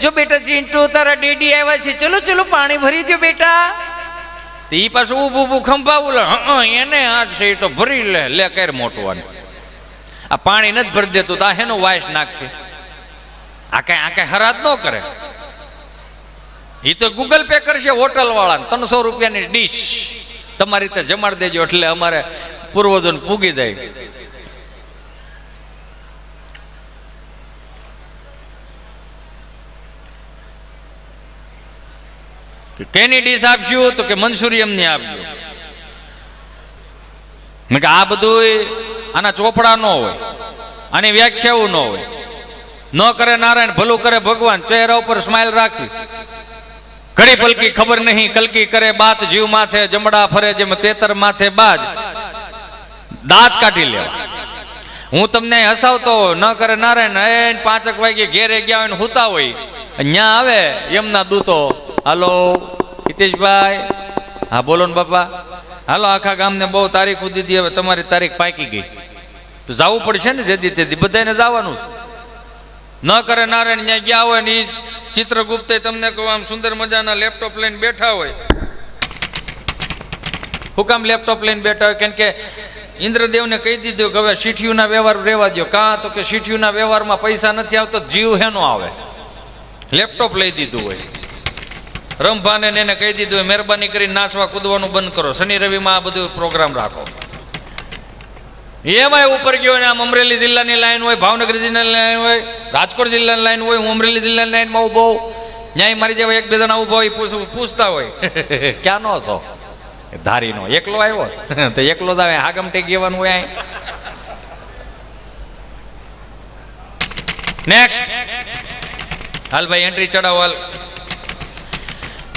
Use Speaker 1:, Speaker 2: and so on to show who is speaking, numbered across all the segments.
Speaker 1: જો બેટા ચિંટુ તારા ડેડી આવ્યા છે, ચલો ચલો પાણી ભરી દો બેટા. તો ઈ પાછું ઊભું ઊભું ખંભાવું એને આ છે એ તો ભરી લે કેર મોટું. આ પાણી નથી ભરી દેતું તો આ હેનું વાયસ નાખશે. આ કઈ હરાજ ન કરે. એ તો ગૂગલ પે કરશે હોટલ વાળા, 300 રૂપિયાની ડીશ તમારી રીતે જમાડી દેજો એટલે અમારે પૂર્વજોને પૂગી જાય. કેની ડીશ આપશું તો કે મંસૂરી એમની આપજો. આ બધું આના ચોપડા ન હોય, આની વ્યાખ્યાઓ ન હોય. ન કરે નારાયણ ભલું કરે ભગવાન, ચહેરા ઉપર સ્માઇલ રાખવી. ઘડી પલકી ખબર નહીં કલકી કરે બાત, જીવ માથે જમડા ફરે જેમ તેતર માથે બાજ, દાંત કાઢી લેવા. હું તમને હસાવતો ન કરે નારાયણ 5 વાગે ઘેરે ગયા હોય ને હુતા હોય, અહીંયા આવે એમના દૂતો, હાલો હિતેશભાઈ, હા બોલો ને બાપા, હાલો આખા ગામને બહુ તારીખ ઉદી દી, હવે તમારી તારીખ પાકી ગઈ તો જવું પડશે ને જેદી તેદી, બધાને જવાનું છે. ન કરે નારાયણ ત્યાં ગયા હોય ને ચિત્રગુપ્તે તમને કહું આમ સુંદર મજાના લેપટોપ લઈને બેઠા હોય. હું કામ લેપટોપ લઈને બેઠા હોય? કેમ કે ઇન્દ્રદેવને કહી દીધું કે હવે શીઠિયુંના વ્યવહાર રહેવા દો. કાં તો કે શીઠિયુંના વ્યવહારમાં પૈસા નથી આવતો, જીવ હેનો આવે. લેપટોપ લઈ દીધું હોય. રંભાને એને કહી દીધું હોય મહેરબાની કરીને નાસવા કૂદવાનું બંધ કરો, શનિ રવિમાં આ બધું પ્રોગ્રામ રાખો. એમાં ઉપર ગયો ને આમ અમરેલી જિલ્લાની લાઈન હોય, ભાવનગર જિલ્લાની લાઈન હોય, રાજકોટ જિલ્લાની લાઈન હોય, હું અમરેલી જિલ્લાની લાઈનમાં ઉભો, ન્યાય મારી જેવા એક બે જણા ઉભા હોય, પૂછતા હોય ક્યાં નો છો? ધારીનો. એકલો આવ્યો તો એકલો જ આવે, હાગમ ટેક ગવાનું હોય. નેક્સ્ટ હાલ ભાઈ એન્ટ્રી ચડાવો. હાલ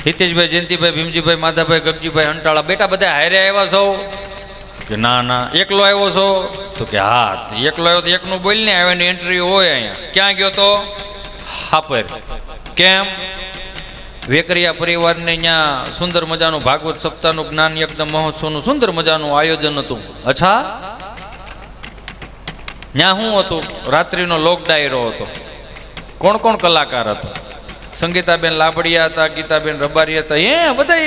Speaker 1: હિતેશભાઈ, જયંતિભાઈ, ભીમજીભાઈ, માધાભાઈ, ગગજીભાઈ, અંટાળા, બેટા બધા હારે આવ્યા છો કે ના ના? એકલો આવ્યો છો તો કે હા એકલો આવ્યો તો એકનું બોલ ને, આવે ને એન્ટ્રી હોય અહીંયા. ક્યાં ગયો તો? હાપર. કેમ? વેકરિયા પરિવારને અહીંયા સુંદર મજાનું ભાગવત સપ્તાહનું જ્ઞાન યજ્ઞ મહોત્સવનું સુંદર મજાનું આયોજન હતું. અચ્છા, ત્યાં શું હતું? રાત્રિનો લોક ડાયરો હતો. કોણ કોણ કલાકાર હતો? સંગીતાબેન લાબડિયા હતા, ગીતાબેન રબારી હતા, એ બધા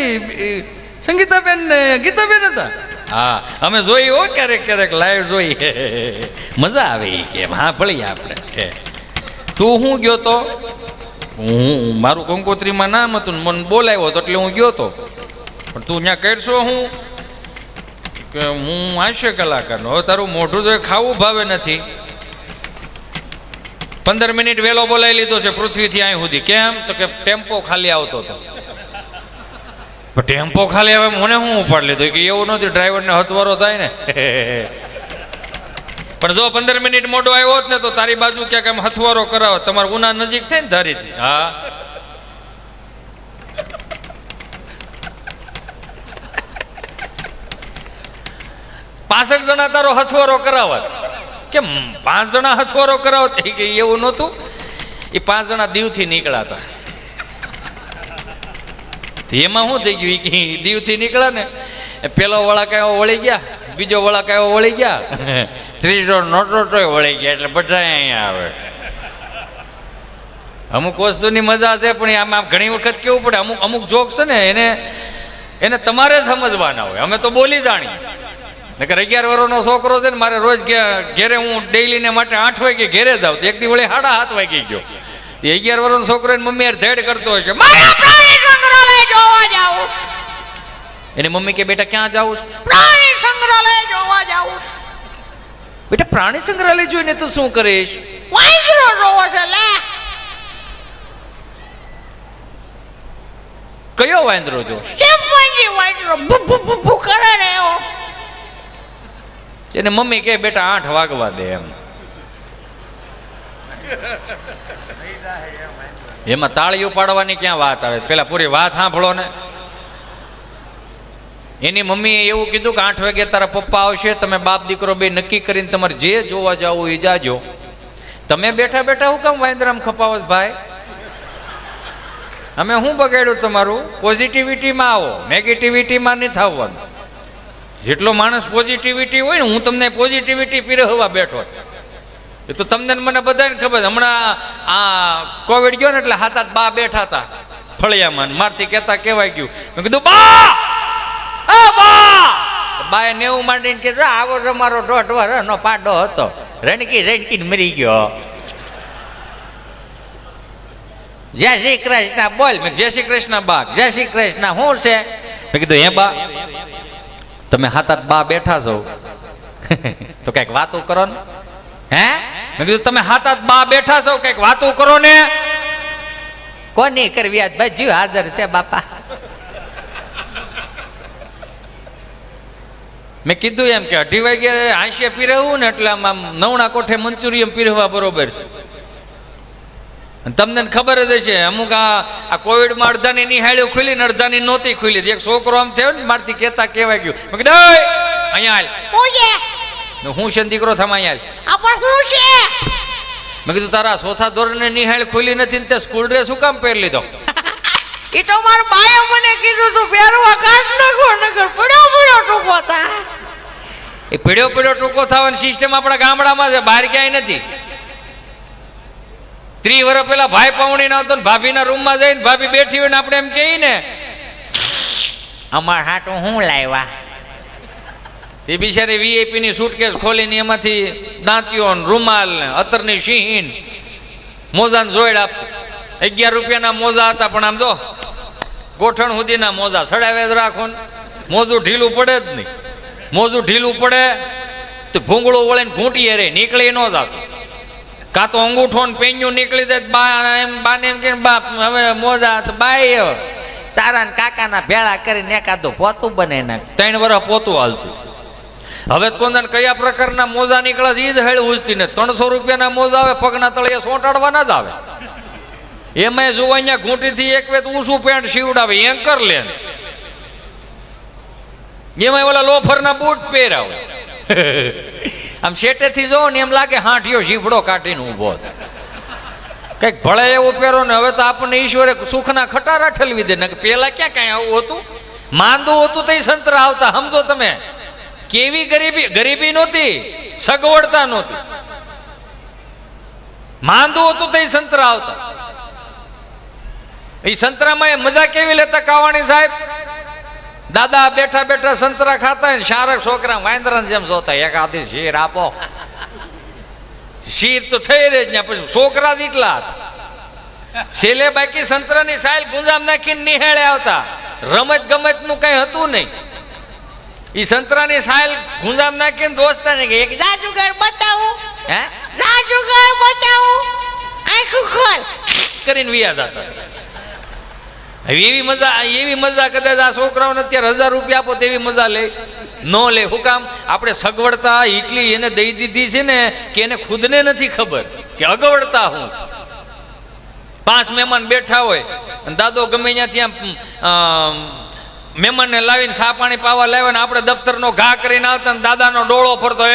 Speaker 1: સંગીતાબેન ને ગીતાબેન હતા. હા, અમે જોઈ હો ક્યારેક ક્યારેક લાઈવ જોઈ, મજા આવે કેમ. હા ભળી આપણે. તું હું ગયો તો? હું મારું કંકોત્રીમાં નામ હતું ને મને બોલાવ્યો હતો એટલે હું ગયો તો. પણ તું ત્યાં કરશો હું કે હું હાસ્ય કલાકારનો. હવે તારું મોઢું તો ખાવું ભાવે નથી. 15 મિનિટ વહેલો બોલાવી લીધો છે પૃથ્વીથી અહીં સુધી. કેમ? તો કે ટેમ્પો ખાલી આવતો હતો. પણ ટેમ્પો ખાલી આવે મને હું ઉપાડ લીધો કે એવું નથી, ડ્રાઈવરને હથવારો થાય ને. પણ જો 15 મિનિટ મોડો આવ્યો હોત ને તો તારી બાજુ ક્યાંક એમ હથવારો કરાવો. તમારે ઉના નજીક થાય ને ધારીથી. હા, 65 જણા તારો હથવારો કરાવત. કેમ 5 જણા હથવારો કરાવત? કે એવું નહોતું. એ 5 જણા દીવથી નીકળ્યા હતા. એમાં શું થઈ ગયું કે દીવથી નીકળ્યા ને, પેલો વળાક આવ્યો વળી ગયા, બીજો વળાક આવ્યો વળી ગયા, ત્રીજો નોટો વળી ગયા, એટલે બધા અહીંયા આવે. અમુક વસ્તુની મજા છે પણ આમાં ઘણી વખત કેવું પડે, અમુક અમુક જોક છે ને એને તમારે સમજવાના હોય. અમે તો બોલી જાણીએ. નકર 11 વર્ષનો છોકરો છે ને, મારે રોજ ઘેરે હું ડેઈલીને માટે 8 વાગે ઘેરે જાઉં તો એક દી વળી 7:30 વાગે ગયો. 11 વર્ષનો છોકરો એની મમ્મી ધેડ કરતો હોય છે, એની મમ્મી કે બેટા ક્યાં જાવું? પ્રાણી સંગ્રહાલય જોવા જાવું. બેટા પ્રાણી સંગ્રહાલય જોઈને તો શું કરીશ? વાંદરો જોવો છે. લે, કયો વાંદરો જો? ચિંપાંજી વાંદરો ભૂ કરે ને એવો. એને મમ્મી કે બેટા 8 વાગવા દે એમ. એમાં તાળીઓ પાડવાની ક્યાં વાત આવે? પેલા પૂરી વાત સાંભળો ને. એની મમ્મીએ એવું કીધું કે 8 વાગે તારા પપ્પા આવશે, તમે બાપ દીકરો બે નક્કી કરીને તમારે જે જોવા જાવું એ જાજો. તમે બેઠા બેઠા હું કામ વાંદરામ ખપાવો ભાઈ? અમે શું બગાડ્યું તમારું? પોઝિટિવિટીમાં આવો, નેગેટિવિટીમાં નહીં થવાનું. જેટલો માણસ પોઝિટિવિટી હોય ને, હું તમને પોઝિટિવિટી પીરહવા બેઠો. એ તો તમને ને મને બધાને ખબર. હમણાં આ કોવિડ ગયો ને એટલે હાથ બા બેઠા હતા ફળિયામાં, મારથી કહેવાય ગયું. મેં કીધું બા બાએ 90 માંડીને કીધું આવો તમારો 1.5 વર્ષનો પાડો હતો, રણકી મરી ગયો. જય શ્રી કૃષ્ણ બોલ. મેં જય શ્રી કૃષ્ણ બા. જય શ્રી કૃષ્ણ. શું છે? મેં કીધું હે બા તમે હાથ બા બેઠા છો તો કઈક વાતો કરો ને. હે? મેં કીધું તમે હાથ બા બેઠા છો કઈક વાતો કરો ને. કોની કરવી આજ ભાઈ જીવ હાજર છે બાપા. મેં કીધું એમ કે 2:30 વાગે હાંસીએ પીરવવું ને એટલે આમ નવણા કોઠે મંચુરિયમ પીરવવા બરોબર છે. તમને ખબર જ હશે અમુક આ કોવિડમાં અડધાની નિહાળીઓ ખુલી ને અડધાની નહોતી ખુલી. એક છોકરો આમ થયો ને મારથી કહેવાય ગયું. મેં કીધું અહીંયા હાલ. હું છે દીકરો થમા અહીંયા હાલ. મેં કીધું તારા ચોથા ધોરણે નિહાળ ખુલી નથી ને તે સ્કૂલ ડ્રેસ શું કામ પહેરી લીધો?
Speaker 2: એ તો મારા બાએ મને કીધું તું પહેરવા કાઢ નાખો નગર પડ્યો ટૂંકો થા.
Speaker 1: એ પીડ્યો ટૂંકો થવાની સિસ્ટમ આપણા ગામડામાં છે, બહાર ક્યાંય નથી. 30 વર્ષ પેલા ભાઈ પાવણી ના આવતો ને ભાભીના રૂમમાં જઈને ભાભી બેઠી હોય ને આપણે એમ કહીએ ને
Speaker 2: અમાર હાટું હું લાવ્યા.
Speaker 1: એ બિચારી વીઆઈપી ની સુટકેસ ખોલીને એમાંથી દાંતીઓ રૂમાલ ને અત્તરની શીહીન મોજા ને જોઈડ આપતો. 11 રૂપિયાના મોજા હતા પણ આમ જો ગોઠણ સુધીના મોજા સડાવે જ રાખો ને. મોજું ઢીલું પડે જ નહીં. મોજું ઢીલું પડે તો ભૂંગળું વળીને ઘૂંટીએ રે નીકળી ન જતું. કાં તો અંગૂઠો ને પેન્યું નીકળી જાય. બાને એમ કે બાપ હવે મોજા તો બાય
Speaker 2: તારા ને કાકાના ભેળા કરીને એકાદું પોતું બનાવી નાખ.
Speaker 1: 3 વર્ષ પોતું હાલતું. હવે કોંદાને કયા પ્રકારના મોજા નીકળે છે એ જ હેળ ઉજતી ને. 300 રૂપિયાના મોજા આવે પગના તળિયે સોંટાડવાના જ આવે. એમાં જોવા અહીંયા ઘૂંટીથી એક વેત ઊંચું પેન્ટ સીવડાવે એન્કર લે. એમાં ઓલા લોફરના બૂટ પહેરાવે. આમ શેટેથી જોવો ને એમ લાગે હાંઠિયો શીફડો કાઢીને ઊભો. કઈક ભળે એવું પહેરો ને. હવે તો આપણને ઈશ્વરે સુખના ખટારા ઠલવી દે ને. પેલા ક્યાં કઈ આવું હતું? માંદું હતું તો સંતરા આવતા. સમજો તમે કેવી ગરીબી નહોતી, સગવડતા નહોતી. માંદું હતું તો સંતરા આવતા. એ સંતરામાં મજા કેવી લેતા કાવાણી સાહેબ? દાદા બેઠા બેઠા સંતરા ખાતા ને શારક છોકરા વાંદરા જેમ જોતા. એક આધી શીર આપો. શીર તો થઈ રહે જ. પછી છોકરા જ એટલા હતા. છેલ્લે બાકી સંતરાની સાયલ ગુંજામ નાખીને નિહાળે આવતા. રમત ગમત નું કઈ હતું નહીં. એ સંતરાની સાયલ ગુંજામ નાખીને દોસ્તાને કે એક
Speaker 2: જાદુગર બતાવું.
Speaker 1: હે
Speaker 2: જાદુગર બતાવું. આંખું ખોલ
Speaker 1: કરીને વિયા જતા. એવી મજા કદાચ આ છોકરાઓને અત્યારે 1000 રૂપિયા આપો તેવી મજા લે ન લે. શું કામ? આપણે સગવડતા એટલી એને દઈ દીધી છે ને કે એને ખુદને નથી ખબર કે અગવડતા હું. 5 મહેમાન બેઠા હોય અને દાદો ગમે ત્યાં મહેમાનને લાવીને સા પાણી પાવા લાવે ને આપણે દફતરનો ઘા કરીને આવતા ને દાદાનો ડોળો ફરતો.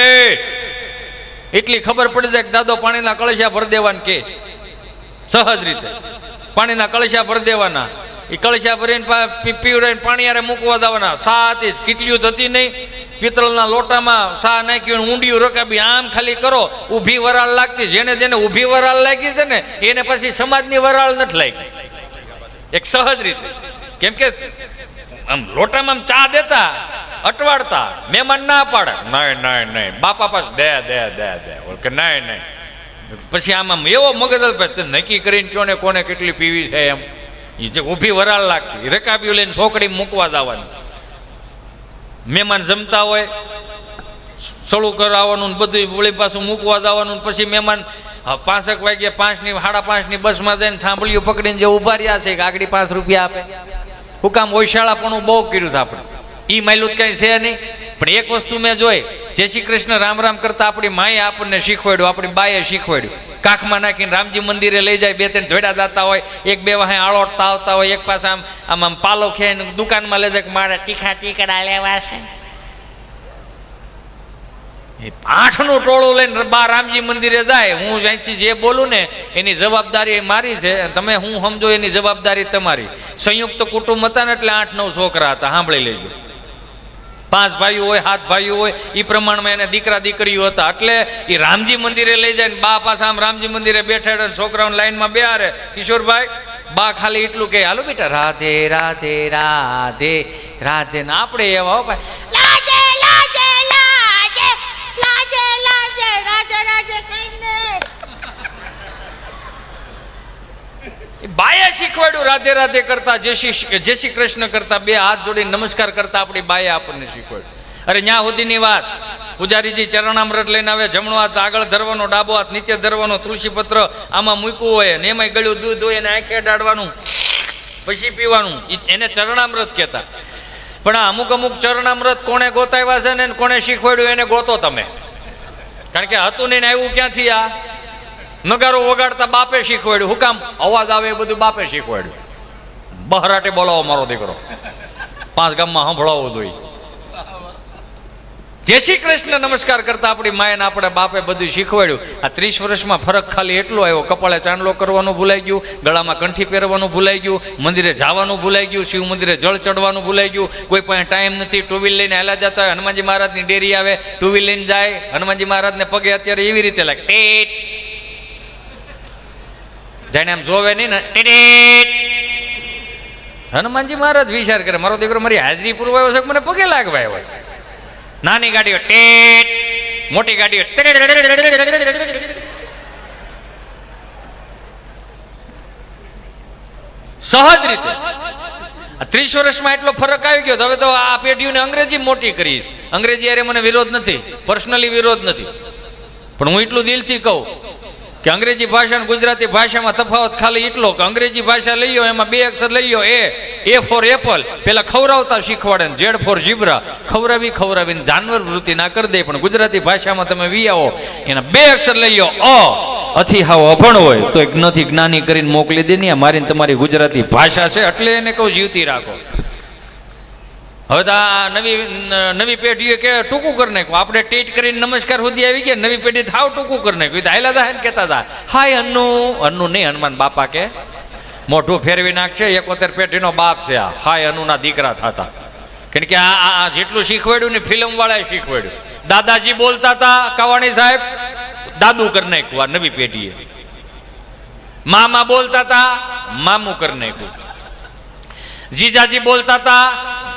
Speaker 1: એટલી ખબર પડી જાય કે દાદો પાણીના કળશા ભરી દેવાના કે સહજ રીતે પાણીના કળશા ભરી દેવાના. એ કળશા ભરીને પીવડાવીને પાણી યારે મૂકવા દેવાના. સા હતી કેટલીયું થતી નહીં. પિત્તળના લોટામાં સા નાખ્યું ઊંડિયું રકાબી આમ ખાલી કરો. ઊભી વરાળ લાગતી. જેને ઊભી વરાળ લાગી છે ને એને પછી સમાજની વરાળ નથી લાગી. એક સહજ રીતે. કેમ કે આમ લોટામાં ચા દેતા અટવાડતા. મહેમાન ના પાડે. નહીં બાપા પાસે દે કે નહીં. પછી આમાં એવો મગજ નક્કી કરીને કયો ને કોને કેટલી પીવી છે એમ. એ જે ઊભી વરાળ લાગતી રકાબીઓ લઈને છોકરી મૂકવા જવાની. મહેમાન જમતા હોય સળું કરાવવાનું બધું વળી પાછું મૂકવા જવાનું. પછી મહેમાન 5 વાગે 5ની 5:30ની બસમાં જઈને થાંભલીઓ પકડીને જે ઉભા રહ્યા છે કે આગળ 5 રૂપિયા આપે. હું કામ ઓછાળાપણું બહુ કર્યું છે આપણે. એ માયલું કઈ છે નહીં. પણ એક વસ્તુ મેં જોઈ. જય શ્રી કૃષ્ણ રામ રામ કરતા આપણી માએ આપણને શીખવાડ્યું, આપણી બાએ શીખવાડ્યું. કાખમાં નાખીને રામજી મંદિરે લઈ જાય. 2-3 ધોડા જતા હોય. 1-2 વાહે આળોટતા આવતા હોય. એક પાસે આમ પાલો ખેઈને દુકાનમાં લઈ જાય કે મારે
Speaker 2: તીખા તીકડા લેવા છે.
Speaker 1: 8નું ટોળું લઈને બા રામજી મંદિરે જાય. હું અહીંથી જે બોલું ને એની જવાબદારી મારી છે. તમે હું સમજો એની જવાબદારી તમારી. સંયુક્ત કુટુંબ હતા ને એટલે 8-9 છોકરા હતા. સાંભળી લેજો. 5 ભાઈઓ હોય 7 ભાઈઓ હોય એ પ્રમાણમાં એને દીકરા દીકરીઓ હતા. એટલે એ રામજી મંદિરે લઈ જાય ને બા પાછા આમ રામજી મંદિરે બેઠા છોકરાઓને લાઈનમાં બેહારે. કિશોરભાઈ બા ખાલી એટલું કે હાલો બેટા રાધે રાધે રાધે રાધે. ને આપણે એવા ભાઈ
Speaker 2: લાજે લાજે લાજે લાજે લાજે રાજે રાજે કહીને
Speaker 1: બાએ શીખવાડ્યું રાધે રાધે કરતા જય શ્રી કૃષ્ણ કરતા 2 હાથ જોડીને નમસ્કાર કરતા આપણી બાએ આપણને શીખવાડ્યું. અરે ન્યા સુધીની વાત, પૂજારીજી ચરણામૃત લઈને આવે, જમણો હાથ આગળ ધરવાનો, ડાબો હાથ નીચે ધરવાનો, તુલસી પત્ર આમાં મૂકવું હોય ને એમાંય ગળ્યું દૂધ હોય એને આંખે ડાળવાનું પછી પીવાનું, એને ચરણામૃત કહેતા. પણ આ અમુક અમુક ચરણામૃત કોણે ગોતાવ્યા છે ને કોણે શીખવાડ્યું એને ગોતો તમે. કારણ કે હતું નહીં ને આવ્યું ક્યાંથી? આ નગારો વગાડતા બાપે શીખવાડ્યું. હું કામ? અવાજ આવે એ બધું બાપે શીખવાડ્યું. બહરાટે બોલાવો મારો દીકરો, 5 ગામમાં સંભળાવવો જોઈએ. જય શ્રી કૃષ્ણ નમસ્કાર કરતા આપણી માએ ને આપણે બાપે બધું શીખવાડ્યું. આ 30 વર્ષમાં ફરક ખાલી એટલો આવ્યો, કપાળે ચાંદલો કરવાનું ભૂલાઈ ગયું, ગળામાં કંઠી પહેરવાનું ભૂલાઈ ગયું, મંદિરે જવાનું ભૂલાઈ ગયું, શિવ મંદિરે જળ ચડવાનું ભૂલાઈ ગયું. કોઈ પાસે ટાઈમ નથી, ટુ વ્હીલ લઈને હાલ્યા જતા હોય, હનુમાનજી મહારાજની ડેરી આવે, ટુ વ્હીલ લઈને જાય, હનુમાનજી મહારાજને પગે અત્યારે એવી રીતે લાગે ટેટ, જાણે આમ જોવે નહીં ને ટેટ. હનુમાનજી મહારાજ વિચાર કરે મારો દીકરો મારી હાજરી પૂરવાયો છે, મને પગે લાગવા આવ્યો છે. નાની ગાડીઓ ટેટ, મોટી ગાડીઓ સહજ રીતે. 30 વર્ષમાં એટલો ફરક આવી ગયો. હવે તો આ પેઢીઓને અંગ્રેજી મોટી કરી. અંગ્રેજી અરે મને વિરોધ નથી, પર્સનલી વિરોધ નથી, પણ હું એટલું દિલથી કહું કે અંગ્રેજી ભાષા અને ગુજરાતી ભાષામાં તફાવત ખાલી એટલો કે અંગ્રેજી ભાષા લઈ લો એમાં 2 અક્ષર લઈ લો, એ ફોર એપલ પેલા ખવડાવતા શીખવાડે ને ઝેડ ફોર ઝીબ્રા ખવડાવીને જાનવર વૃત્તિ ના કરી દે. પણ ગુજરાતી ભાષામાં તમે વી આવો એના 2 અક્ષર લઈ લો, અથી હાવ અભણ હોય તો નથી જ્ઞાની કરીને મોકલી દે. ને મારી તમારી ગુજરાતી ભાષા છે એટલે એને કહું જીવતી રાખો. હવે તો આ નવી પેઢીએ કે ટૂંકું કરી નાખ્યું. આપણે ટેટ કરીને નમસ્કાર સુધી આવી ગયા, નવી પેઢી થાવ ટૂંકું કરી નાખ્યું. હાયલા દા ને કહેતા હતા હાય અન્નુ નહીં, હનુમાન બાપા કે મોઢું ફેરવી નાખશે, 71 પેઢીનો બાપ છે આ. હાય અન્નુના દીકરા થતા. કારણ કે આ જેટલું શીખવાડ્યું ને ફિલ્મ વાળાએ શીખવાડ્યું. દાદાજી બોલતા હતા કવાણી સાહેબ, દાદુ કરી નાખ્યું આ નવી પેઢીએ. મામા બોલતા હતા, મામું કરી નાખ્યું. જીજાજી બોલતા હતા,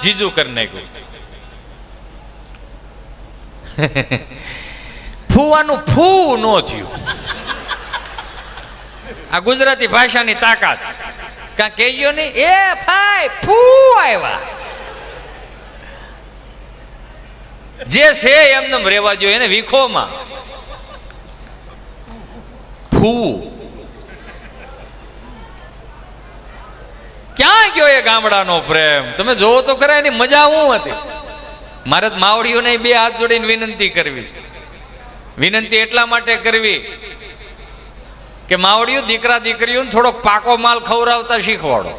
Speaker 1: જીજુ કરી નાખ્યું. ફૂવાનું ફૂ નો થયું. આ ગુજરાતી ભાષાની તાકાત. કાં કહેજો નહીં એ ભાઈ ફૂ આવ્યા. જે છે એમને રહેવા જોઈએ, એને વિખોમાં ફૂ. ક્યાં ગયો એ ગામડાનો પ્રેમ? તમે જોવો તો ખરા એની મજા શું હતી. મારે માવડીઓને 2 હાથ જોડીને વિનંતી કરવી છે. વિનંતી એટલા માટે કરવી કે માવડીઓ દીકરા દીકરીઓને થોડોક પાકો માલ ખવડાવતા શીખવાડો.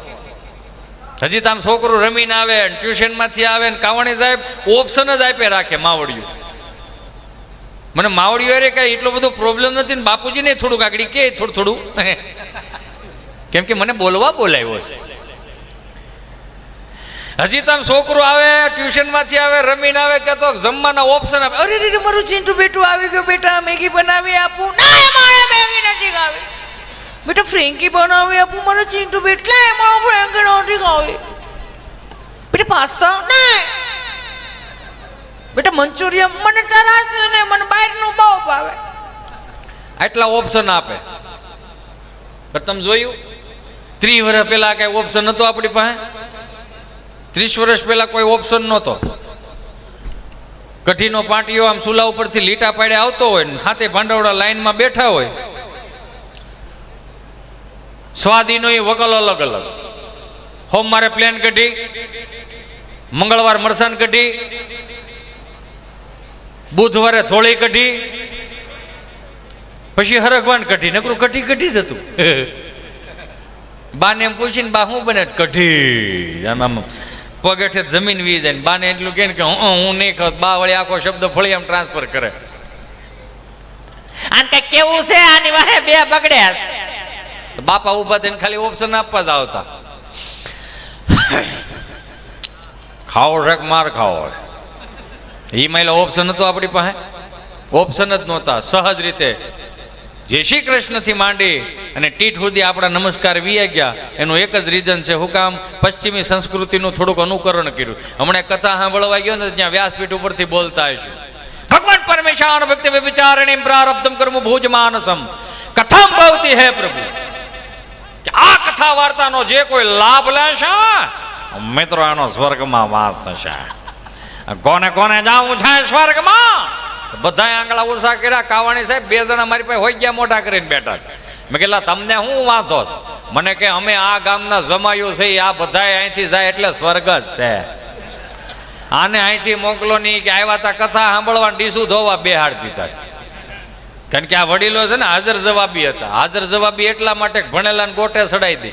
Speaker 1: હજી તો આમ છોકરું રમીને આવે, ટ્યુશનમાંથી આવે ને કાવણી સાહેબ ઓપ્શન જ આપે રાખે માવડીઓ. મને માવડીઓ અરે કઈ એટલો બધો પ્રોબ્લેમ નથી ને બાપુજી ને થોડુંક આગળ કે થોડું કેમ કે મને બોલવા બોલાવ્યો છે. હજી તો આમ છોકરું આવે ટ્યુશનમાંથી આવે રમીને આવે ત્યાં તો જમવાના ઓપ્શન આપે.
Speaker 2: અરે રે મારું ચીંટુ બેટું આવી ગયું, બેટા મેગી બનાવી આપું. ના મારે મેગી નથી ખાવી. બેટા ફ્રેન્કી બનાવી આપું મારું ચીંટુ બેટ. લે મારું ફ્રેન્કી નથી ખાવી. બેટા પાસ્તા ના. બેટા મંચુરિયન મને તરાસ ને મને બહારનું બહુ ભાવે.
Speaker 1: આટલા ઓપ્શન આપે. પણ તમે જોયું 30 વર્ષ પહેલા કઈ ઓપ્શન નતો આપણી પાસે. 30 વર્ષ પહેલા કોઈ ઓપ્શન નહોતો. કઢીનો પાટિયો આમ ચૂલા ઉપરથી લીટા પાડે આવતો હોય ને હાથે ભાંડવડા લાઈનમાં બેઠા હોય. સ્વાદીનો એ વકલ અલગ અલગ. સોમવારે પ્લેન કઢી, મંગળવાર મરસાન કઢી, બુધવારે ધોળી કઢી, પછી હરખવાન કઢી. નકરું કઢી કઢી જ હતું. બાને એમ પૂછીને બા શું બને? કઢી. આમ આમ પગેઠે જમીન વી જાય ને બાને એટલું કે હું નહીં ખાવ. બા વળી આખો શબ્દ ફળી આમ ટ્રાન્સફર કરે.
Speaker 2: આને કઈ કેવું છે? આની વાહે 2 બગડ્યા.
Speaker 1: તો બાપા ઉભા થઈને ખાલી ઓપ્શન આપવા જ આવતા. ખાવો છે કે માર ખાવો હોય? એ માયલા ઓપ્શન હતો આપણી પાસે, ઓપ્શન જ નહોતા. સહજ રીતે જય શ્રી કૃષ્ણથી માંડી અને ટીટ સુધી આપણા નમસ્કાર વી ગયા. એનું એક જ રીઝન છે, હું કામ? પશ્ચિમી સંસ્કૃતિનું થોડુંક અનુકરણ કર્યું. હમણાં કથા સાંભળવા ગયો ને ત્યાં વ્યાસપીઠ ઉપરથી બોલતા હશું, ભગવાન પરમેશાન ભક્તિ વિચારણીમ પ્રારબ્ધમ કર્મ ભુજ માનસમ કથામ ભવતી હે પ્રભુ. કે આ કથા વાર્તાનો જે કોઈ લાભ લેશે મિત્રો એનો સ્વર્ગમાં વાસ થશે. કોને કોને જાવું છે સ્વર્ગમાં? બધા આંગળા ઉષા કર્યા. કાવાણી સાહેબ 2 જણા મારી પાસે હોય ગયા, મોટા કરીને બેઠા. મેં કહેલા તમને શું વાંધો? મને કે અમે આ ગામના જમાયું છે, આ બધા અહીંથી જાય એટલે સ્વર્ગ જ છે. આને અહીંથી મોકલો નહીં કે આવ્યા તા કથા સાંભળવા, ડીસું ધોવા બેહાડ દીધા છે. કારણ કે આ વડીલો છે ને હાજર જવાબી હતા. હાજર જવાબી એટલા માટે ભણેલા ને ગોટે ચડાઈ દે.